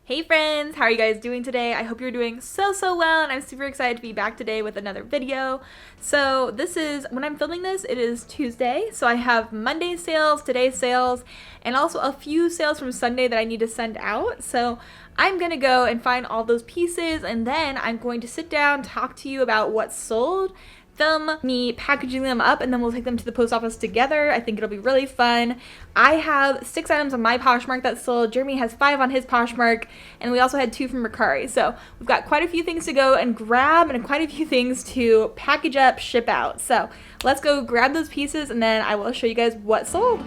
Hey friends, how are you guys doing today? I hope you're doing so well, and I'm super excited to be back today with another video. So this is, when I'm filming this, it is Tuesday, so I have Monday sales, today's sales, and also a few sales from Sunday that I need to send out. So I'm gonna go and find all those pieces, and then I'm going to sit down, talk to you about what's sold, film me packaging them up, and then we'll take them to the post office together. I think it'll be really fun. I have 6 items on my Poshmark that sold. Jeremy has 5 on his Poshmark, and we also had 2 from Mercari. So we've got quite a few things to go and grab and quite a few things to package up, ship out. So let's go grab those pieces, and then I will show you guys what sold.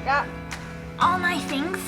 Got all my things.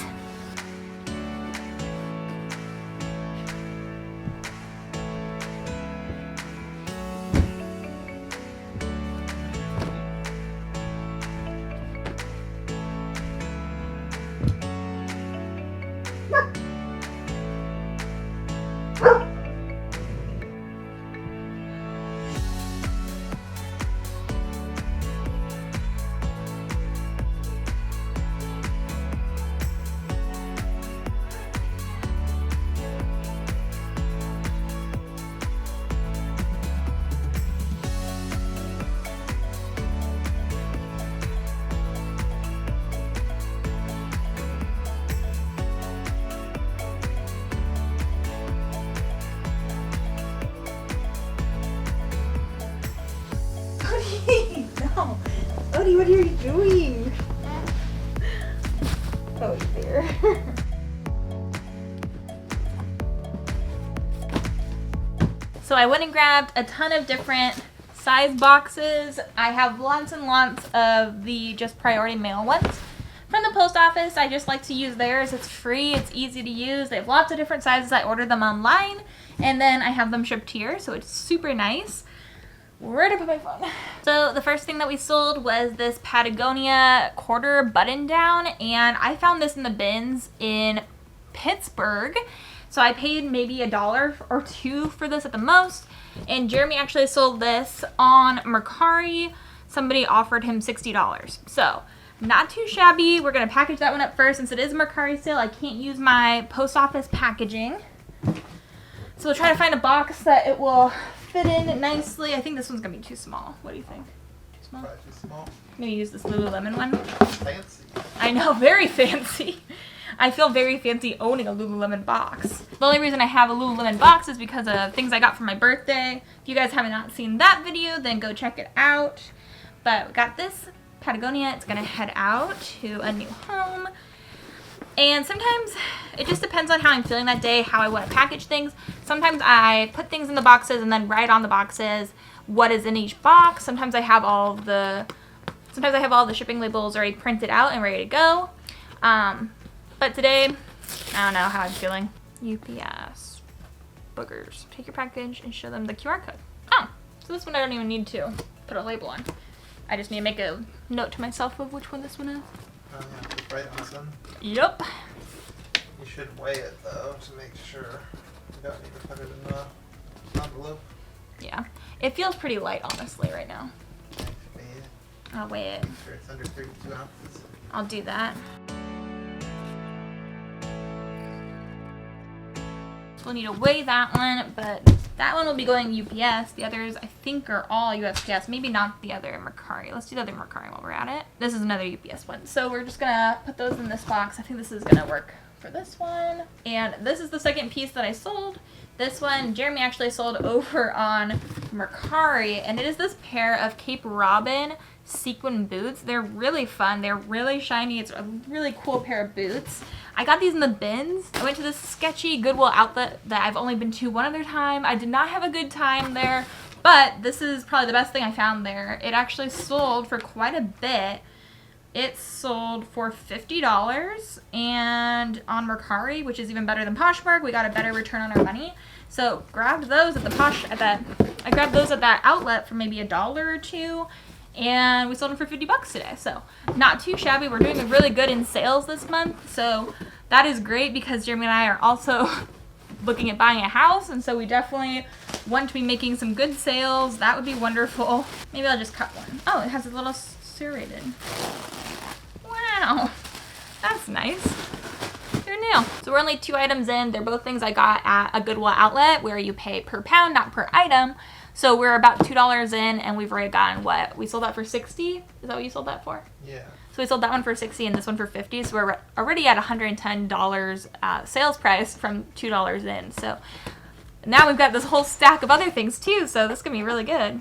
No, Odie, what are you doing? Oh, there. So I went and grabbed a ton of different size boxes. I have lots and lots of the just priority mail ones from the post office. I just like to use theirs. It's free, it's easy to use. They have lots of different sizes. I ordered them online, and then I have them shipped here, so it's super nice. Where did I put my phone? So the first thing that we sold was this Patagonia quarter button down, and I found this in the bins in Pittsburgh. So I paid maybe $1 or $2 for this at the most, and Jeremy actually sold this on Mercari. Somebody offered him $60. So not too shabby. We're gonna package that one up first. Since it is a Mercari sale, I can't use my post office packaging. So we'll try to find a box that it will fit in nicely. I think this one's gonna be too small. What do you think? Too small? Probably too small. I'm gonna use this Lululemon one. Fancy. I know, very fancy. I feel very fancy owning a Lululemon box. The only reason I have a Lululemon box is because of things I got for my birthday. If you guys have not seen that video, then go check it out. But we got this Patagonia. It's gonna head out to a new home. And sometimes it just depends on how I'm feeling that day, how I want to package things. Sometimes I put things in the boxes and then write on the boxes what is in each box. Sometimes I have all the shipping labels already printed out and ready to go. But today, I don't know how I'm feeling. UPS boogers. Take your package and show them the QR code. Oh, so this one I don't even need to put a label on. I just need to make a note to myself of which one this one is. Oh yeah, just write on some. Yup. You should weigh it though to make sure you don't need to put it in the envelope. Yeah. It feels pretty light, honestly, right now. Weigh it. I'll weigh it. Make sure it's under 32 ounces. I'll do that. We'll need to weigh that one, but that one will be going UPS. The others, I think, are all USPS. Maybe not the other Mercari. Let's do the other Mercari while we're at it. This is another UPS one. So we're just gonna put those in this box. I think this is gonna work for this one. And this is the second piece that I sold. This one, Jeremy actually sold over on Mercari, and it is this pair of Cape Robin sequin boots. They're really fun. They're really shiny. It's a really cool pair of boots. I got these in the bins. I went to this sketchy Goodwill outlet that I've only been to one other time. I did not have a good time there, but this is probably the best thing I found there. It actually sold for quite a bit. It sold for $50, and on Mercari, which is even better than Poshmark, we got a better return on our money. So grabbed those at the I grabbed those at that outlet for maybe $1 or $2, and we sold them for 50 bucks today. So not too shabby. We're doing really good in sales this month. So that is great because Jeremy and I are also looking at buying a house. And so we definitely want to be making some good sales. That would be wonderful. Maybe I'll just cut one. Oh, it has a little serrated. Wow. That's nice. They're new. So we're only 2 items in. They're both things I got at a Goodwill outlet where you pay per pound, not per item. So we're about $2 in, and we've already gotten what? We sold that for 60? Is that what you sold that for? Yeah. So we sold that one for 60 and this one for 50. So we're already at $110 sales price from $2 in. So now we've got this whole stack of other things too. So this is gonna be really good.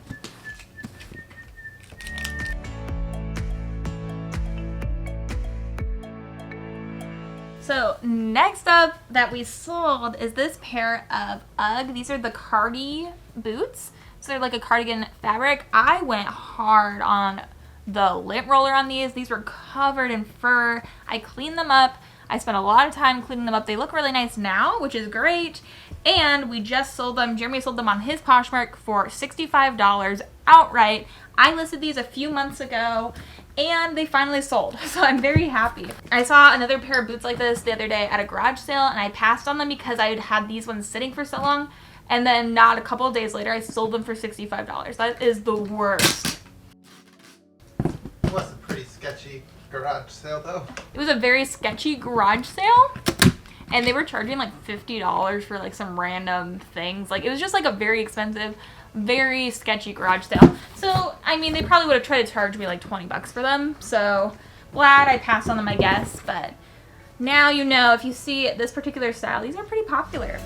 So next up that we sold is this pair of UGG. These are the cardi boots. So they're like a cardigan fabric. I went hard on the lint roller on these. These were covered in fur. I cleaned them up. I spent a lot of time cleaning them up. They look really nice now, which is great. And we just sold them. Jeremy sold them on his Poshmark for $65 outright. I listed these a few months ago and they finally sold. So I'm very happy. I saw another pair of boots like this the other day at a garage sale and I passed on them because I had had these ones sitting for so long. And then not a couple of days later, I sold them for $65. That is the worst. It was a pretty sketchy garage sale though. It was a very sketchy garage sale. And they were charging like $50 for like some random things. Like it was just like a very expensive, very sketchy garage sale. So, I mean, they probably would have tried to charge me like 20 bucks for them. So, glad I passed on them, I guess. But now you know, if you see this particular style, these are pretty popular.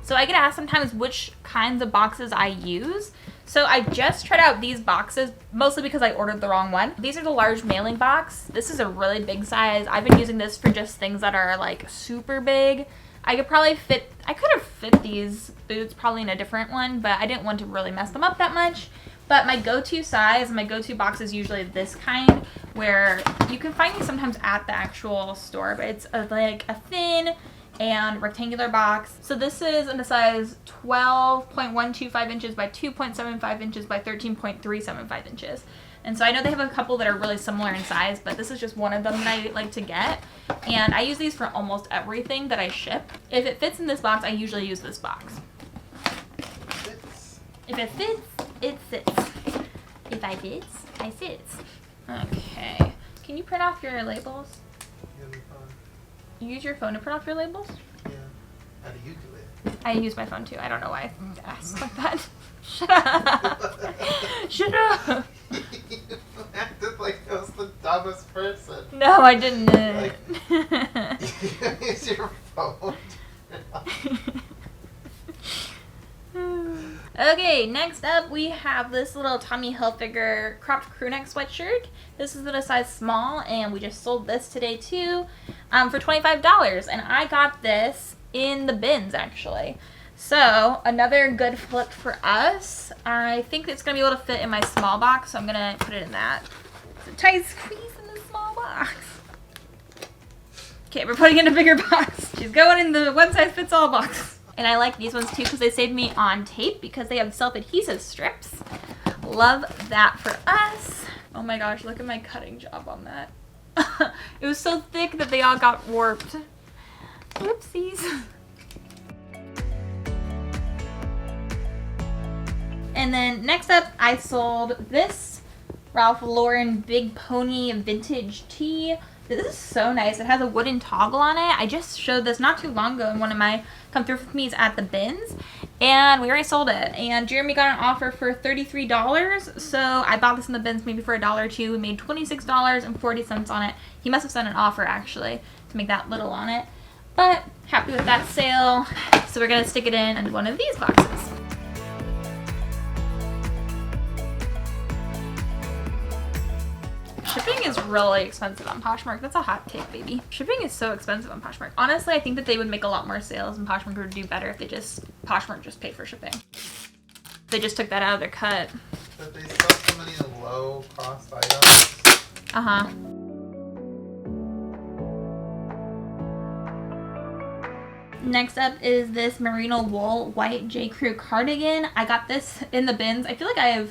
So I get asked sometimes which kinds of boxes I use. So I just tried out these boxes, mostly because I ordered the wrong one. These are the large mailing box. This is a really big size. I've been using this for just things that are like super big. I could have fit these boots probably in a different one, but I didn't want to really mess them up that much. But my go-to size, my go-to box is usually this kind, where you can find these sometimes at the actual store, but it's like a thin and rectangular box. So this is in a size 12.125 inches by 2.75 inches by 13.375 inches. And so I know they have a couple that are really similar in size, but this is just one of them that I like to get. And I use these for almost everything that I ship. If it fits in this box, I usually use this box. If it fits, it sits. If I fits, I sits. Okay. Can you print off your labels? You use your phone to print off your labels? Yeah. How do you do it? I use my phone too. I don't know why I asked like that. Shut up. Shut up. You acted like I was the dumbest person. No, I didn't. Like, you use your phone. Okay, next up we have this little Tommy Hilfiger cropped crewneck sweatshirt. This is in a size small, and we just sold this today too for $25. And I got this in the bins actually. So another good flip for us. I think it's gonna be able to fit in my small box, so I'm gonna put it in that. It's a tight squeeze in the small box. Okay, we're putting it in a bigger box. She's going in the one size fits all box. And I like these ones too because they saved me on tape because they have self-adhesive strips. Love that for us. Oh my gosh, look at my cutting job on that. It was so thick that they all got warped. Whoopsies. And then next up, I sold this Ralph Lauren Big Pony vintage tee. This is so nice. It has a wooden toggle on it. I just showed this not too long ago in one of my Come Thrift With Me's at the bins. And we already sold it. And Jeremy got an offer for $33. So I bought this in the bins maybe for $1 or $2. We made $26.40 on it. He must have sent an offer actually to make that little on it. But happy with that sale. So we're going to stick it in one of these boxes. Shipping is really expensive on Poshmark. That's a hot take, baby. Shipping is so expensive on Poshmark. Honestly, I think that they would make a lot more sales and Poshmark would do better if Poshmark just paid for shipping. They just took that out of their cut. But they sell so many low cost items. Uh-huh. Next up is this merino wool white J. Crew cardigan. I got this in the bins. I feel like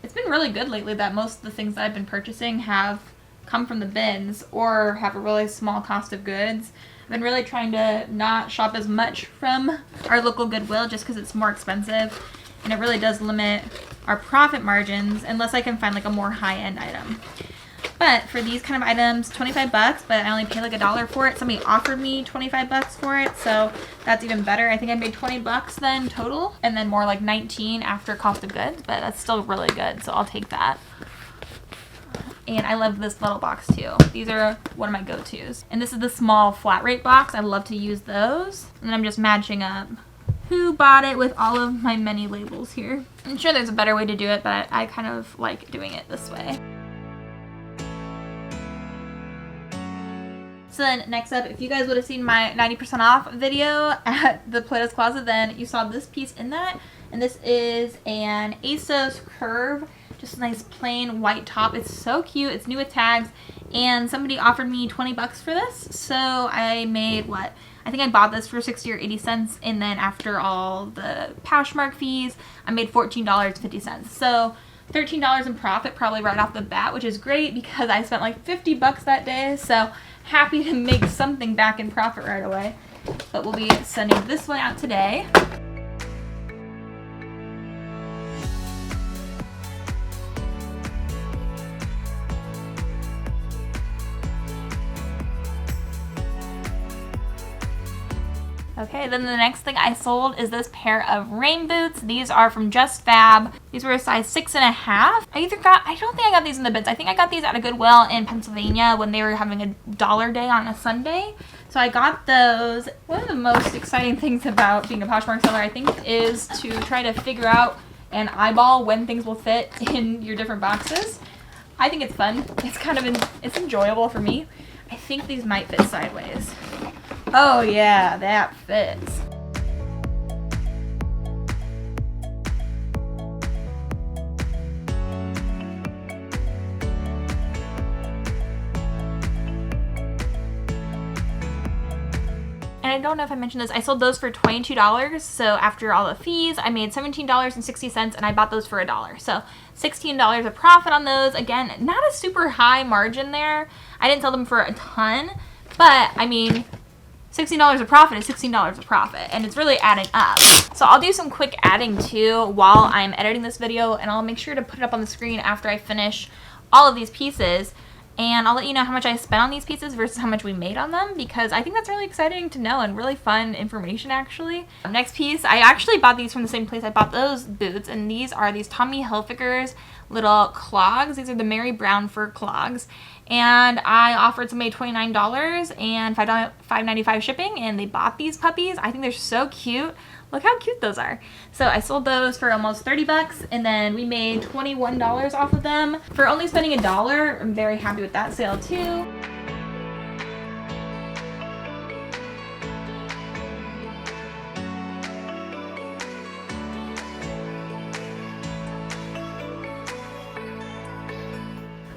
it's been really good lately that most of the things that I've been purchasing have come from the bins or have a really small cost of goods. I've been really trying to not shop as much from our local Goodwill just because it's more expensive, and it really does limit our profit margins unless I can find like a more high-end item. But for these kind of items, 25 bucks, but I only paid like $1 for it. Somebody offered me 25 bucks for it, so that's even better. I think I made 20 bucks then total, and then more like 19 after cost of goods, but that's still really good, so I'll take that. And I love this little box too. These are one of my go-tos. And this is the small flat rate box. I love to use those. And then I'm just matching up who bought it with all of my many labels here. I'm sure there's a better way to do it, but I kind of like doing it this way. So then next up, if you guys would have seen my 90% off video at the Plato's Closet, then you saw this piece in that. And this is an ASOS Curve, just a nice plain white top. It's so cute. It's new with tags. And somebody offered me 20 bucks for this. So I made what? I think I bought this for 60 or 80 cents. And then after all the Poshmark fees, I made $14.50. So $13 in profit probably right off the bat, which is great because I spent like 50 bucks that day. So happy to make something back in profit right away. But we'll be sending this one out today. Okay, then the next thing I sold is this pair of rain boots. These are from Just Fab. These were a size 6.5. I don't think I got these in the bins. I think I got these at a Goodwill in Pennsylvania when they were having a dollar day on a Sunday. So I got those. One of the most exciting things about being a Poshmark seller, I think, is to try to figure out and eyeball when things will fit in your different boxes. I think it's fun. It's kind of it's enjoyable for me. I think these might fit sideways. Oh yeah, that fits. And I don't know if I mentioned this, I sold those for $22. So after all the fees, I made $17.60 and I bought those for $1. So $16 of profit on those. Again, not a super high margin there. I didn't sell them for a ton, but I mean, $16 of profit is $16 of profit, and it's really adding up. So I'll do some quick adding too while I'm editing this video, and I'll make sure to put it up on the screen after I finish all of these pieces. And I'll let you know how much I spent on these pieces versus how much we made on them, because I think that's really exciting to know and really fun information actually. Next piece, I actually bought these from the same place I bought those boots, and these are these Tommy Hilfiger's little clogs. These are the Mary Brown fur clogs. And I offered somebody $29 and $5.95 shipping, and they bought these puppies. I think they're so cute. Look how cute those are. So I sold those for almost 30 bucks, and then we made $21 off of them. For only spending $1, I'm very happy with that sale too.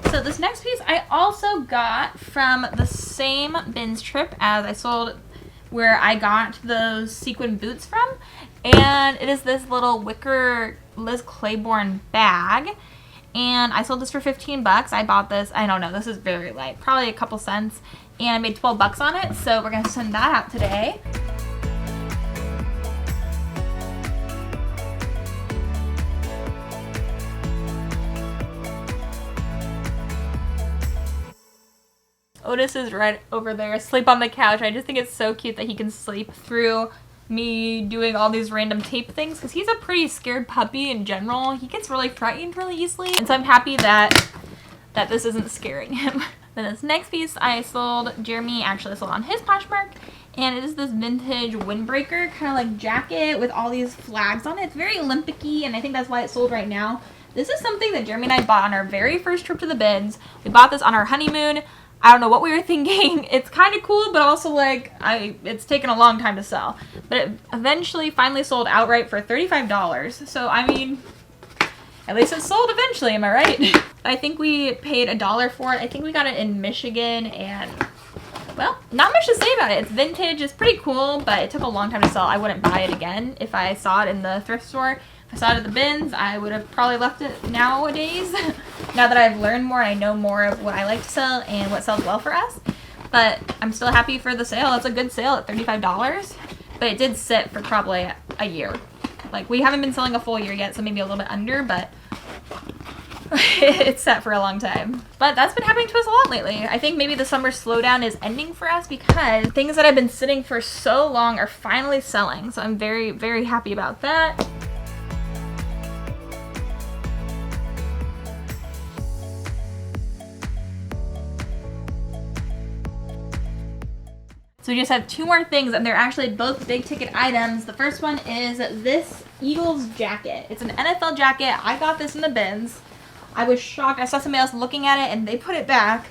So this next piece I also got from the same bins trip as I sold where I got those sequin boots from. And it is this little wicker Liz Claiborne bag. And I sold this for 15 bucks. I bought this, I don't know, this is very light, probably a couple cents. And I made 12 bucks on it, so we're gonna send that out today. Otis is right over there asleep on the couch. I just think it's so cute that he can sleep through me doing all these random tape things, because he's a pretty scared puppy in general. He gets really frightened really easily, and so I'm happy that this isn't scaring him. Then this next piece I sold, Jeremy actually sold on his Poshmark, and it is this vintage windbreaker kind of like jacket with all these flags on it. It's very Olympic-y, and I think that's why it's sold right now. This is something that Jeremy and I bought on our very first trip to the bins. We bought this on our honeymoon. I don't know what we were thinking. It's kind of cool, but also like it's taken a long time to sell. But it eventually finally sold outright for $35. So I mean, at least it sold eventually, am I right? I think we paid $1 for it. I think we got it in Michigan, and Well, not much to say about it. It's vintage, it's pretty cool, but it took a long time to sell. I wouldn't buy it again if I saw it in the thrift store. If I saw it at the bins, I would have probably left it nowadays. Now that I've learned more, I know more of what I like to sell and what sells well for us. But I'm still happy for the sale. It's a good sale at $35, but it did sit for probably a year. Like, we haven't been selling a full year yet, so maybe a little bit under, but it's set for a long time. But that's been happening to us a lot lately. I think maybe the summer slowdown is ending for us because things that have been sitting for so long are finally selling. So I'm very, very happy about that. So we just have 2 more things, and they're actually both big ticket items. The first one is this Eagles jacket. It's an NFL jacket. I got this in the bins. I was shocked. I saw somebody else looking at it and they put it back.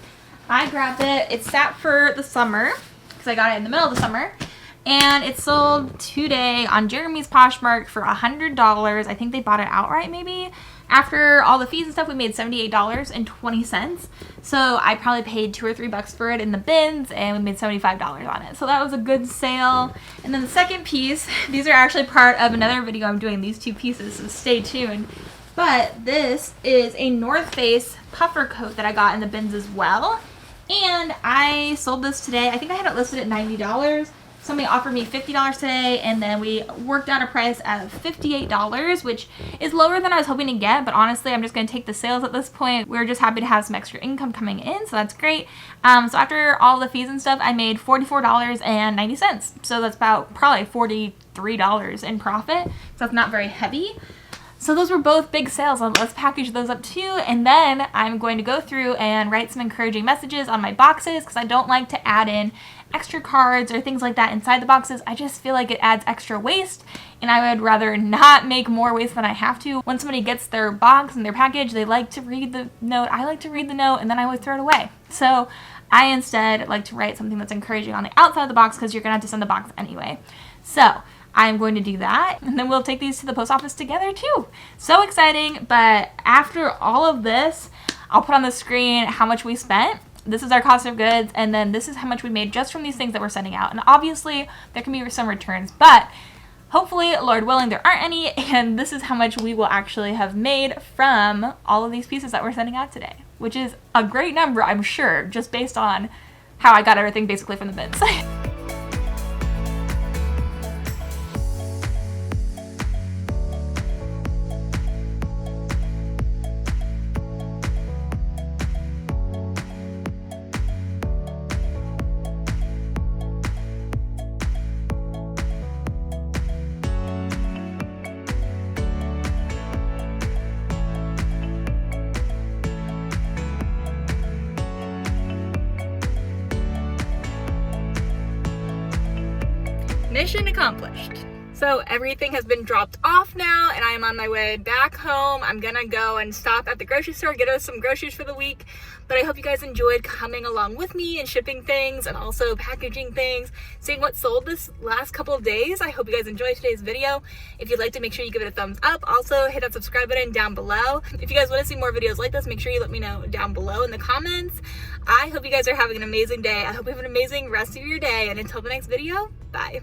I grabbed it. It sat for the summer because I got it in the middle of the summer. And it sold today on Jeremy's Poshmark for $100. I think they bought it outright maybe. After all the fees and stuff, we made $78.20. So I probably paid $2 or $3 for it in the bins, and we made $75 on it. So that was a good sale. And then the second piece, these are actually part of another video I'm doing, these 2 pieces, so stay tuned. But this is a North Face puffer coat that I got in the bins as well. And I sold this today. I think I had it listed at $90. Somebody offered me $50 today, and then we worked out a price of $58, which is lower than I was hoping to get, but honestly, I'm just going to take the sales at this point. We're just happy to have some extra income coming in, so that's great. So after all the fees and stuff, I made $44.90, so that's about probably $43 in profit, so that's not very heavy. So those were both big sales. Let's package those up too, and then I'm going to go through and write some encouraging messages on my boxes because I don't like to add in extra cards or things like that inside the boxes. I just feel like it adds extra waste, and I would rather not make more waste than I have to. When somebody gets their box and their package, they like to read the note. I like to read the note, and then I would throw it away. So I instead like to write something that's encouraging on the outside of the box because you're going to have to send the box anyway. So I'm going to do that, and then we'll take these to the post office together too. So exciting. But after all of this, I'll put on the screen how much we spent. This is our cost of goods, and then this is how much we made just from these things that we're sending out. And obviously there can be some returns, but hopefully, Lord willing, there aren't any, and this is how much we will actually have made from all of these pieces that we're sending out today, which is a great number, I'm sure, just based on how I got everything basically from the bins. Mission accomplished. So everything has been dropped off now, and I am on my way back home. I'm gonna go and stop at the grocery store, get us some groceries for the week. But I hope you guys enjoyed coming along with me and shipping things and also packaging things, seeing what sold this last couple of days. I hope you guys enjoyed today's video. If you'd like to, make sure you give it a thumbs up. Also hit that subscribe button down below. If you guys want to see more videos like this, make sure you let me know down below in the comments. I hope you guys are having an amazing day. I hope you have an amazing rest of your day, and until the next video, bye.